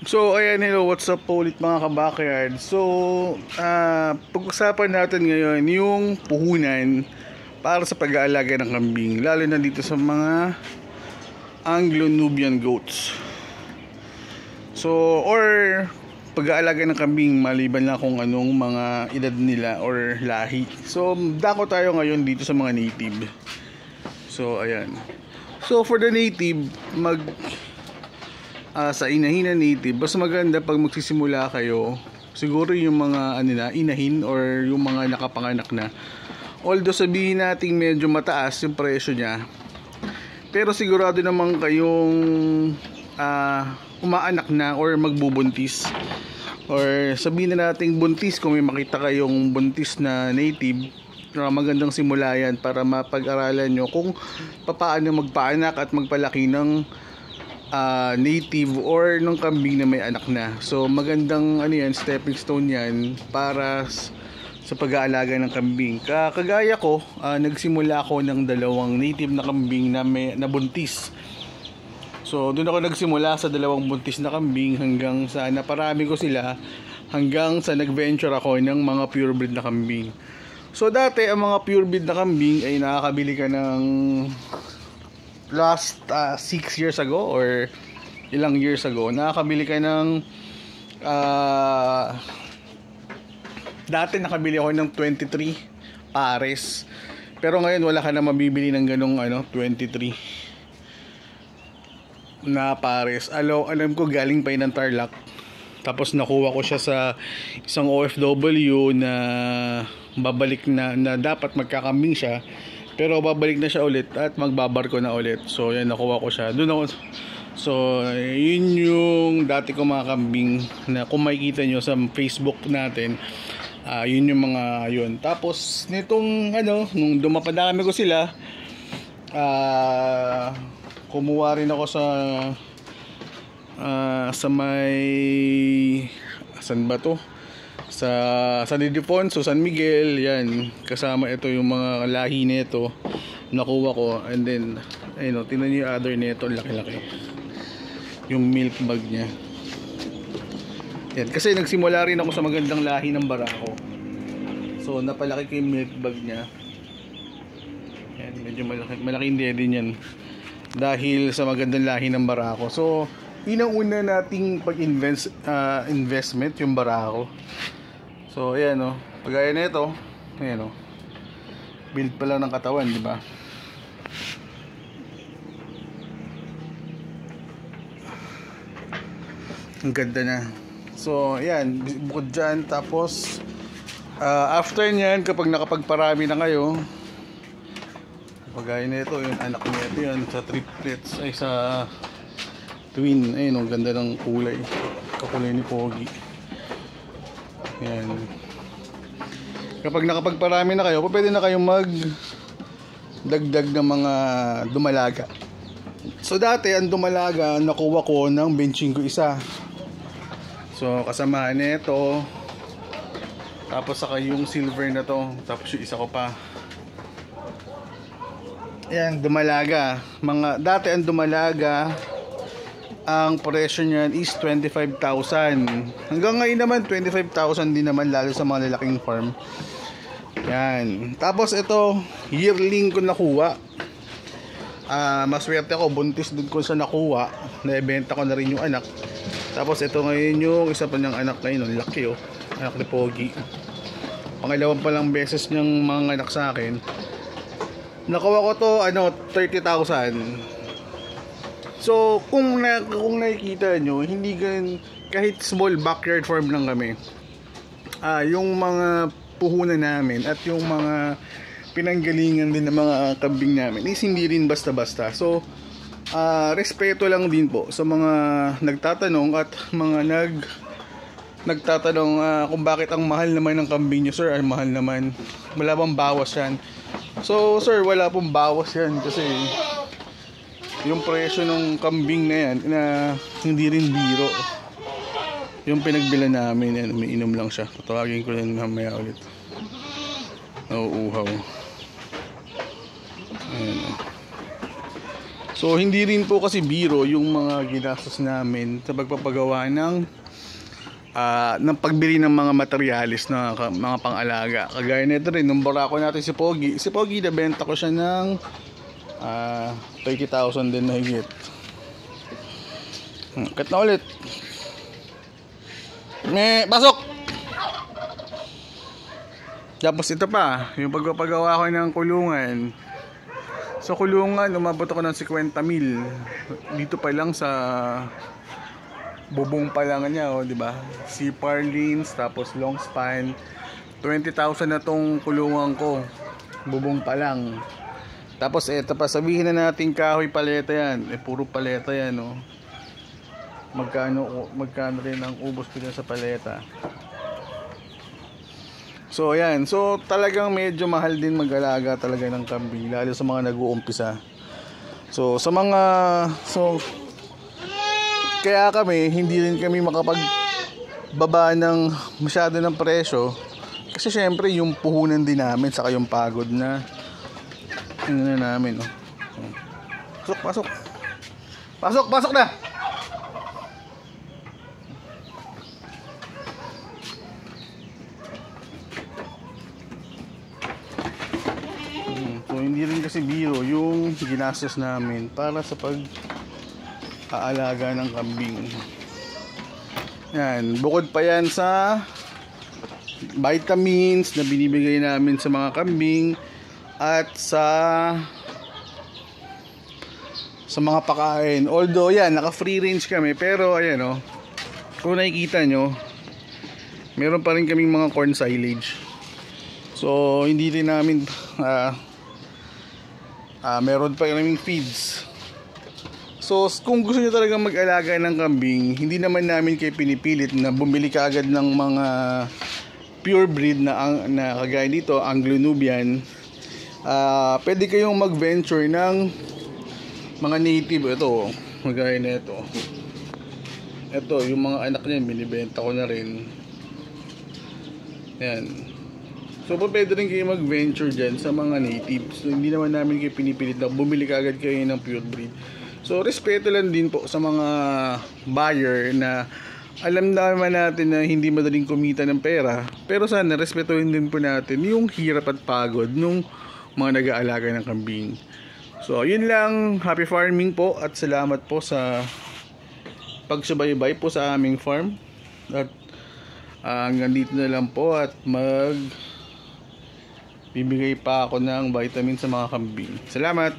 So, ayan, hello, what's up po ulit mga ka-backyard. So, pag-usapan natin ngayon yung puhunan para sa pag-aalaga ng kambing, lalo na dito sa mga Anglo-Nubian goats. So, or pag-aalaga ng kambing maliban na kung anong mga edad nila or lahi. So, dako tayo ngayon dito sa mga native. So, ayan. So, for the native, sa inahin na native, mas maganda pag magsisimula kayo, siguro yung mga inahin or yung mga nakapanganak na. Although sabihin natin medyo mataas yung presyo niya, pero sigurado naman kayong umaanak na or magbubuntis. Or sabihin na natin buntis, kung may makita kayong buntis na native, magandang simula yan para mapag-aralan nyo kung paano magpaanak at magpalaki ng native or ng kambing na may anak na. So magandang stepping stone yan para sa pag-aalaga ng kambing. Kagaya ko, nagsimula ako ng 2 native na kambing na may nabuntis. So doon ako nagsimula sa 2 buntis na kambing hanggang sa naparami ko sila, hanggang sa nag-venture ako ng mga purebred na kambing. So dati ang mga purebred na kambing ay nakakabili ka ng last 6 years ago or ilang years ago, nakakabili ka ng dati nakabili ako ng 23 pares, pero ngayon wala ka na mabibili ng ganong 23 na pares. Alam ko galing pa yun ng Tarlac, tapos nakuha ko siya sa isang OFW na babalik na dapat magkakambing siya, pero babalik na siya ulit at magbabarko na ulit. So yan, nakuha ko siya doon ako. So yun yung dati ko mga kambing na kung makikita nyo sa Facebook natin, yun yung mga yun. Tapos nitong nung dumapadami ko sila, kumuha rin ako sa may saan ba to, sa San Ildefonso, San Miguel, yan, kasama ito yung mga lahi nito nakuha ko. And then tingnan niyo yung other nito, laki-laki yung milk bag niya. Yan, kasi nagsimula rin ako sa magandang lahi ng Barako, so napalaki ko yung milk bag niya. Yan, medyo malaking din yan dahil sa magandang lahi ng Barako. So yun ang una nating investment, yung Barako. So ayan pagaya nito, ayan build pa lang ng katawan, di ba? Ang ganda na. So ayan, bukod dyan, tapos after nyan, kapag nakapagparami na kayo, pagaya nito, yung anak nito yan, sa triplets ay sa twin. Ayun, ang ganda ng kulay, kakulay ni Pogi. Yan. Kapag nakapagparami na kayo, pwede na kayong magdagdag ng mga dumalaga. So dati ang dumalaga nakuha ko ng benching ko isa. So kasamahan nito, tapos saka yung silver na to, tapos yung isa ko pa. Yan, dumalaga. Dati ang dumalaga, ang presyo niyan is 25,000. Hanggang ngayon naman 25,000 din naman, lalo sa mga lalaking farm. Yan. Tapos ito, yearling ko nakuha. Maswerte ako, buntis din ko sa nakuha. Naibenta ko na rin yung anak. Tapos ito ngayon yung isa pa niyang anak ngayon, laki anak ni Pogi. Pangalawang pa lang beses niyang mga anak sa akin. Nakuha ko to 30,000. So kung nakikita nyo, hindi ganun, kahit small backyard farm lang kami, yung mga puhunan namin at yung mga pinanggalingan din ng mga kambing namin is hindi rin basta-basta. So respeto lang din po sa mga nagtatanong at mga nagtatanong kung bakit ang mahal naman ng kambing nyo. Sir, ay mahal naman, wala bang bawas yan? So sir, wala pong bawas yan, kasi yung presyo ng kambing na yan na hindi rin biro. Yung pinagbila namin yan, umiinom lang siya. Tatawagin ko lang mamaya ulit. Nauuhaw. Ayan. So hindi rin po kasi biro yung mga ginastos namin sa pagpapagawa ng pagbili ng mga materialis na mga pang-alaga. Kagaya nito rin, nung barako natin si Pogi nabenta ko siya ng 30,000 din na higit. Cut na ulit. Pasok! Tapos ito pa, yung pagpapagawa ko ng kulungan. Sa kulungan, umabot ako ng 50,000. Dito pa lang sa bubong pa lang niya, di ba? C-par lanes, tapos long span. 20,000 na tong kulungan ko. Bubong pa lang. Tapos eto pa, sabihin na natin kahoy paleta yan. Puro paleta yan, no? Magkano rin ang ubos ko dyan sa paleta. So ayan, so talagang medyo mahal din mag-alaga talaga ng kambing, lalo sa mga nag-uumpisa. So kaya kami hindi rin kami makapagbaba ng masyado ng presyo kasi syempre yung puhunan din namin saka yung pagod na namin, no. Pasok na. So hindi rin kasi biro yung ginastos namin para sa pag-aalaga ng kambing. Yan, bukod pa yan sa vitamins na binibigay namin sa mga kambing at sa mga pakain. Although yan, naka free range kami, pero ayan, oh, kung nakikita nyo, meron pa rin kaming mga corn silage. So hindi rin namin meron pa kaming feeds. So kung gusto nyo talagang mag-alaga ng kambing, hindi naman namin kayo pinipilit na bumili ka agad ng mga pure breed na kagaya dito, Anglo-Nubian. Pwede kayong mag-venture ng mga native. Ito, kagaya na ito. Ito, yung mga anak niya, binibenta ko na rin. Yan. So pwede rin kayo mag-venture dyan sa mga natives. So, hindi naman namin kayo pinipilit na bumili ka agad kayo ng pure breed. So respeto lang din po sa mga buyer na alam naman natin na hindi madaling kumita ng pera, pero sana respetuhin din po natin yung hirap at pagod nung mga nag-aalaga ng kambing. So yun lang, happy farming po at salamat po sa pagsubaybay po sa aming farm. At hanggang dito na lang po at bibigay pa ako ng vitamin sa mga kambing. Salamat!